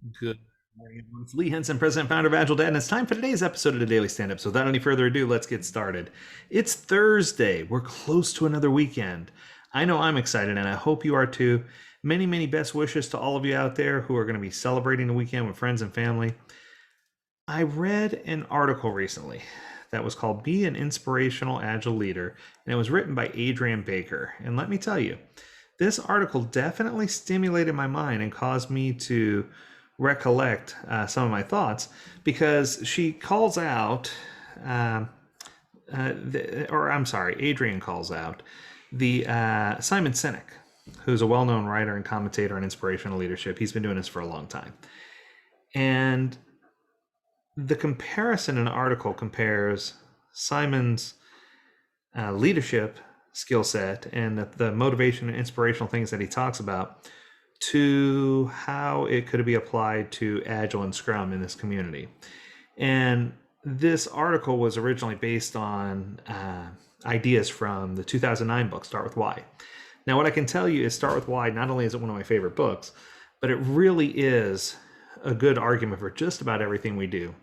Good morning, everyone. It's Lee Henson, President and Founder of Agiledad, and it's time for today's episode of the Daily Standup. So without any further ado, let's get started. It's Thursday. We're close to another weekend. I know I'm excited, and I hope you are too. Many, many best wishes to all of you out there who are going to be celebrating the weekend with friends and family. I read an article recently that was called Be an Inspirational Agile Leader, and it was written by Adrian Baker. And let me tell you, this article definitely stimulated my mind and caused me to recollect some of my thoughts because she calls out, um, Adrian calls out the Simon Sinek, who's a well known writer and commentator on inspirational leadership. He's been doing this for a long time. And the comparison in the article compares Simon's leadership skill set and the motivation and inspirational things that he talks about to how it could be applied to Agile and Scrum in this community. And this article was originally based on ideas from the 2009 book, Start With Why. Now, what I can tell you is Start With Why, not only is it one of my favorite books, but it really is a good argument for just about everything we do.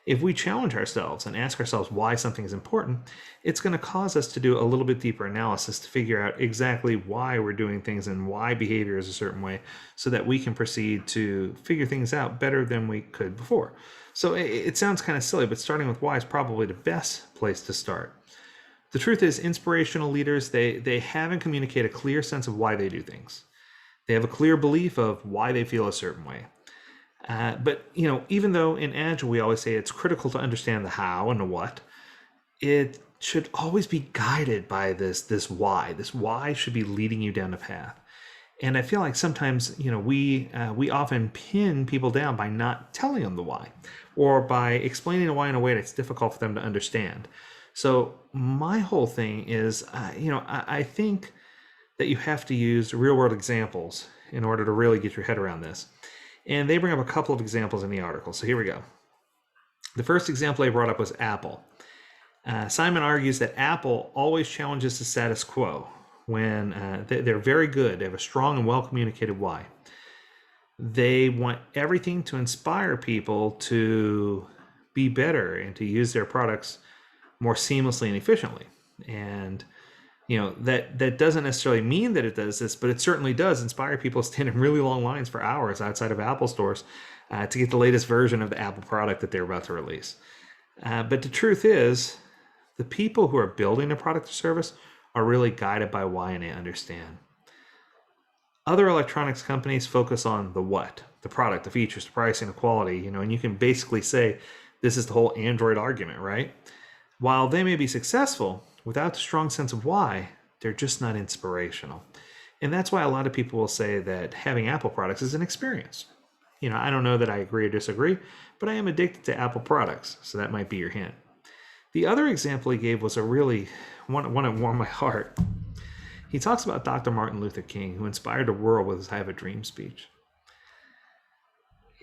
If we challenge ourselves and ask ourselves why something is important, it's going to cause us to do a little bit deeper analysis to figure out exactly why we're doing things and why behavior is a certain way so that we can proceed to figure things out better than we could before. So it sounds kind of silly, but starting with why is probably the best place to start. The truth is, inspirational leaders, they have and communicate a clear sense of why they do things. They have a clear belief of why they feel a certain way. But even though in Agile we always say it's critical to understand the how and the what, it should always be guided by this why. This why should be leading you down the path. And I feel like sometimes we often pin people down by not telling them the why, or by explaining the why in a way that's difficult for them to understand. So my whole thing is, I think that you have to use real world examples in order to really get your head around this. And they bring up a couple of examples in the article. So here we go. The first example they brought up was Apple. Simon argues that Apple always challenges the status quo when they're very good. They have a strong and well communicated why. They want everything to inspire people to be better and to use their products more seamlessly and efficiently. And that doesn't necessarily mean that it does this, but it certainly does inspire people to stand in really long lines for hours outside of Apple stores to get the latest version of the Apple product that they're about to release. But the truth is, the people who are building a product or service are really guided by why and they understand. Other electronics companies focus on the what, the product, the features, the pricing, the quality, and you can basically say this is the whole Android argument, right? While they may be successful, without a strong sense of why, they're just not inspirational. And that's why a lot of people will say that having Apple products is an experience. I don't know that I agree or disagree, but I am addicted to Apple products, so that might be your hint. The other example he gave was a really one that warmed my heart. He talks about Dr. Martin Luther King, who inspired the world with his I Have a Dream speech.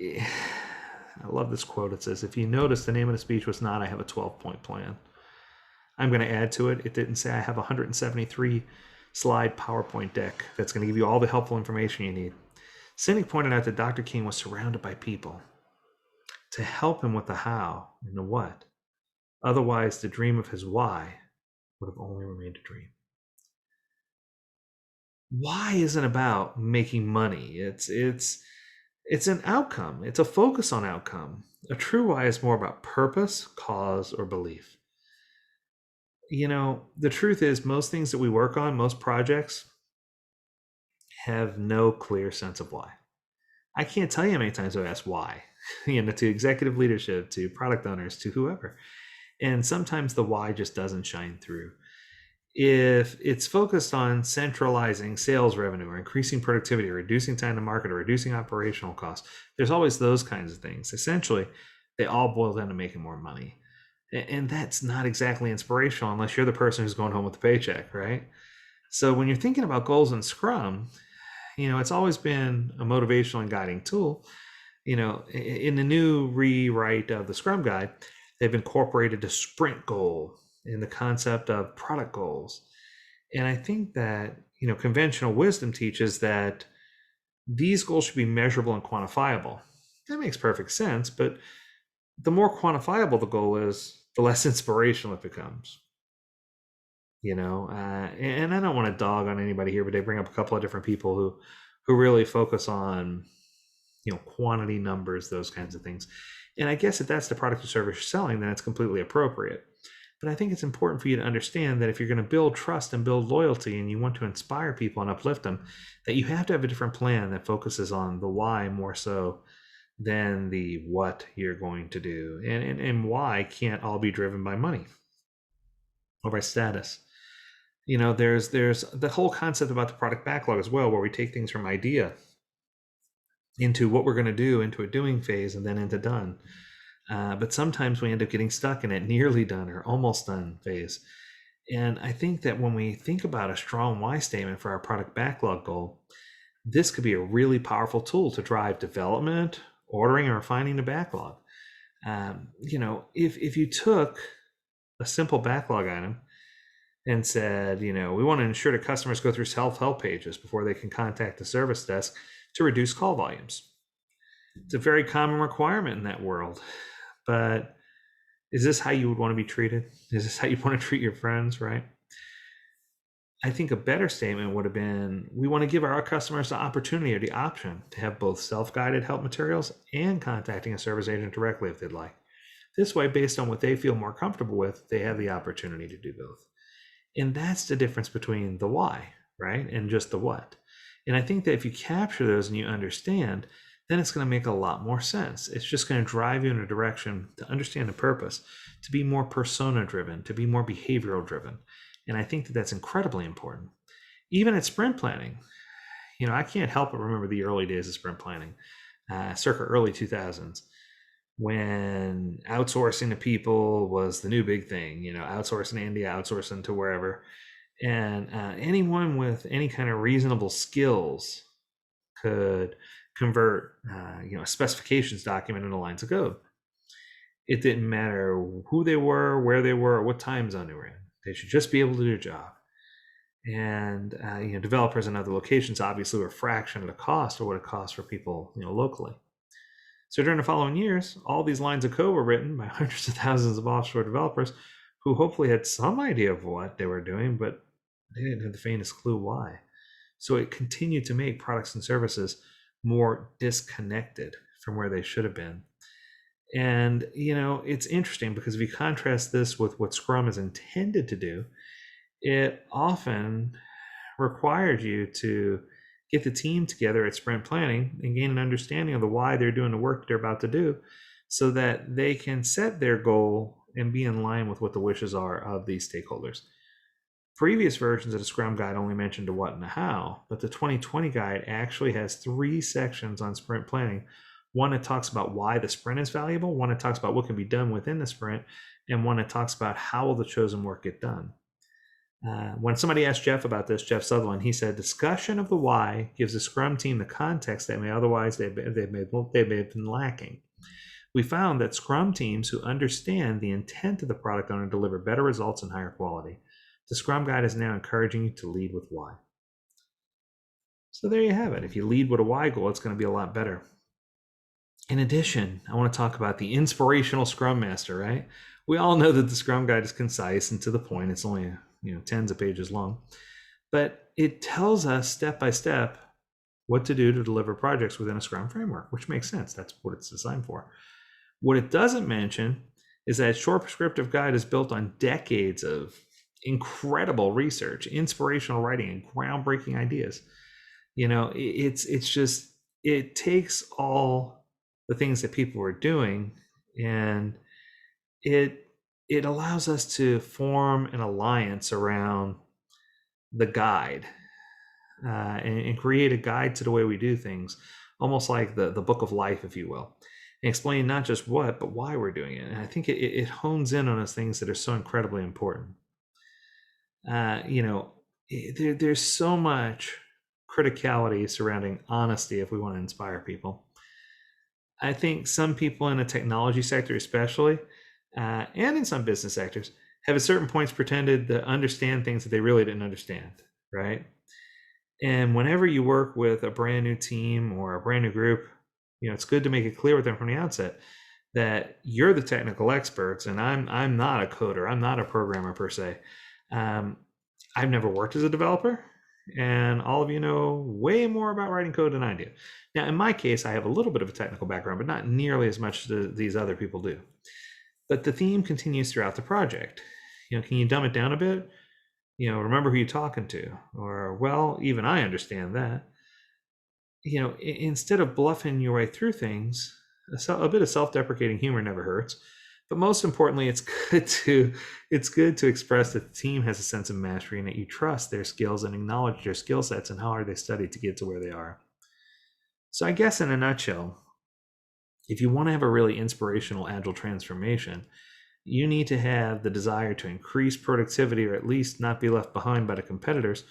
I love this quote. It says, if you notice, the name of the speech was not I have a 12-point plan. I'm going to add to it. It didn't say I have a 173 slide PowerPoint deck that's going to give you all the helpful information you need. Sinek pointed out that Dr. King was surrounded by people to help him with the how and the what. Otherwise, the dream of his why would have only remained a dream. Why isn't about making money. It's an outcome. It's a focus on outcome. A true why is more about purpose, cause, or belief. The truth is, most things that we work on, most projects, have no clear sense of why. I can't tell you how many times I've asked why, to executive leadership, to product owners, to whoever. And sometimes the why just doesn't shine through. If it's focused on centralizing sales revenue or increasing productivity or reducing time to market or reducing operational costs, there's always those kinds of things. Essentially, they all boil down to making more money. And that's not exactly inspirational unless you're the person who's going home with the paycheck, right? So when you're thinking about goals in Scrum, it's always been a motivational and guiding tool. In the new rewrite of the Scrum Guide, they've incorporated a sprint goal in the concept of product goals. And I think that, conventional wisdom teaches that these goals should be measurable and quantifiable. That makes perfect sense, but the more quantifiable the goal is, the less inspirational it becomes. And I don't want to dog on anybody here, but they bring up a couple of different people who really focus on quantity, numbers, those kinds of things. And I guess if that's the product or service you're selling, then it's completely appropriate. But I think it's important for you to understand that if you're going to build trust and build loyalty and you want to inspire people and uplift them, that you have to have a different plan that focuses on the why more so than the what you're going to do. And why can't all be driven by money or by status. There's the whole concept about the product backlog as well, where we take things from idea into what we're going to do, into a doing phase, and then into done. But sometimes we end up getting stuck in it nearly done or almost done phase. And I think that when we think about a strong why statement for our product backlog goal, this could be a really powerful tool to drive development, ordering, or refining the backlog. If you took a simple backlog item and said, we want to ensure that customers go through self-help pages before they can contact the service desk to reduce call volumes. It's a very common requirement in that world. But is this how you would want to be treated? Is this how you want to treat your friends, right? I think a better statement would have been, we want to give our customers the opportunity or the option to have both self-guided help materials and contacting a service agent directly if they'd like. This way, based on what they feel more comfortable with, they have the opportunity to do both. And that's the difference between the why, right, and just the what. And I think that if you capture those and you understand, then it's going to make a lot more sense. It's just going to drive you in a direction to understand the purpose, to be more persona driven, to be more behavioral driven. And I think that that's incredibly important. Even at sprint planning, I can't help but remember the early days of sprint planning, circa early 2000s, when outsourcing to people was the new big thing, outsourcing to India, outsourcing to wherever. And anyone with any kind of reasonable skills could convert, a specifications document into lines of code. It didn't matter who they were, where they were, or what time zone they were in. They should just be able to do their job. And developers in other locations obviously were a fraction of the cost of what it costs for people, locally. So during the following years, all these lines of code were written by hundreds of thousands of offshore developers who hopefully had some idea of what they were doing, but they didn't have the faintest clue why. So it continued to make products and services more disconnected from where they should have been. And, it's interesting because if you contrast this with what Scrum is intended to do, it often requires you to get the team together at sprint planning and gain an understanding of the why they're doing the work they're about to do so that they can set their goal and be in line with what the wishes are of these stakeholders. Previous versions of the Scrum Guide only mentioned the what and the how, but the 2020 guide actually has 3 sections on sprint planning. One that talks about why the sprint is valuable, one that talks about what can be done within the sprint, and one that talks about how will the chosen work get done. When somebody asked Jeff about this, Jeff Sutherland, he said, discussion of the why gives the Scrum team the context that may otherwise they've been lacking. We found that Scrum teams who understand the intent of the product owner deliver better results and higher quality. The Scrum Guide is now encouraging you to lead with why. So there you have it. If you lead with a why goal, it's going to be a lot better. In addition, I want to talk about the inspirational Scrum Master, right? We all know that the Scrum Guide is concise and to the point. It's only tens of pages long, but it tells us step by step what to do to deliver projects within a Scrum framework, which makes sense. That's what it's designed for. What it doesn't mention is that short prescriptive guide is built on decades of incredible research, inspirational writing, and groundbreaking ideas. It takes all the things that people were doing and it allows us to form an alliance around the guide and create a guide to the way we do things, almost like the book of life, if you will, and explain not just what, but why we're doing it. And I think it hones in on those things that are so incredibly important. There's so much criticality surrounding honesty if we want to inspire people. I think some people in the technology sector especially, and in some business sectors, have at certain points pretended to understand things that they really didn't understand, right? And whenever you work with a brand new team or a brand new group, It's good to make it clear with them from the outset that you're the technical experts and I'm not a coder. I'm not a programmer per se. Um, I've never worked as a developer, and all of you know way more about writing code than I do. Now, in my case, I have a little bit of a technical background, but not nearly as much as these other people do. But the theme continues throughout the project. Can you dumb it down a bit? Remember who you're talking to, or, well, even I understand that. Instead of bluffing your way through things, a bit of self-deprecating humor never hurts. But most importantly, it's good to express that the team has a sense of mastery and that you trust their skills and acknowledge their skill sets and how hard they studied to get to where they are. So I guess in a nutshell, if you want to have a really inspirational agile transformation, you need to have the desire to increase productivity, or at least not be left behind by the competitors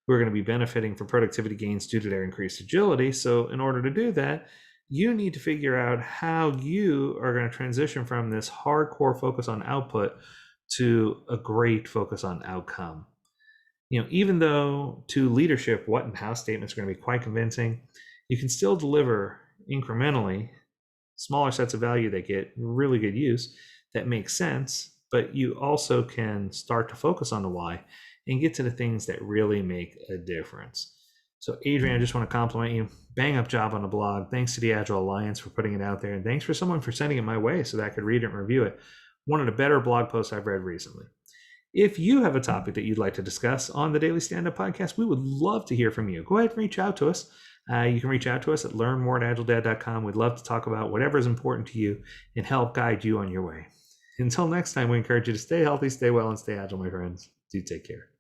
who are going to be benefiting from productivity gains due to their increased agility. So in order to do that, you need to figure out how you are going to transition from this hardcore focus on output to a great focus on outcome. Even though to leadership, what and how statements are going to be quite convincing, you can still deliver incrementally smaller sets of value that get really good use, that make sense, but you also can start to focus on the why and get to the things that really make a difference. So Adrian, I just want to compliment you. Bang up job on the blog. Thanks to the Agile Alliance for putting it out there. And thanks for someone for sending it my way so that I could read it and review it. One of the better blog posts I've read recently. If you have a topic that you'd like to discuss on the Daily Standup podcast, we would love to hear from you. Go ahead and reach out to us. You can reach out to us at learnmore@agiledad.com. We'd love to talk about whatever is important to you and help guide you on your way. Until next time, we encourage you to stay healthy, stay well, and stay agile, my friends. Do take care.